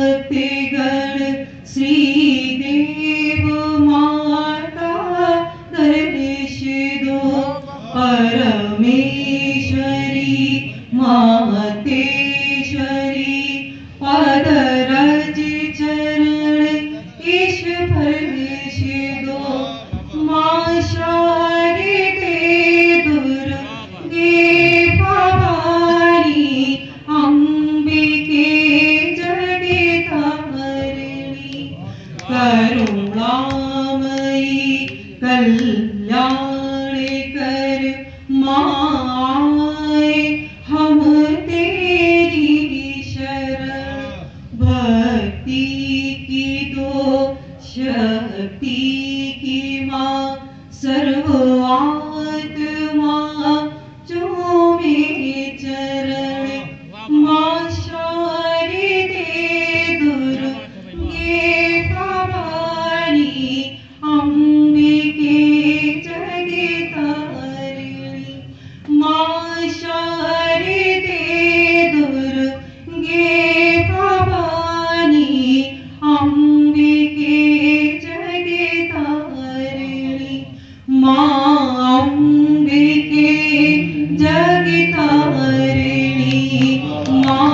भक्ति गण श्रीदेव माता दर्श दो परमेश्वरी मातेश्वरी पादरज चरण ईश फर्श दो माँ शारदे दुर्गे भवानी अंबिके जगतारिणी करुणामयी कल्याणकर माए हम तेरी शरण भक्ति की दो शक्ति की माँ सर्वात्मा जो मेरे चरण माँ शारदे दुर्गे भवानी अंबिके जगतारिणी माँ शारदे दुर्गे भवानी अंबिके जगतारिणी माँ अंबिके जगतारिणी माँ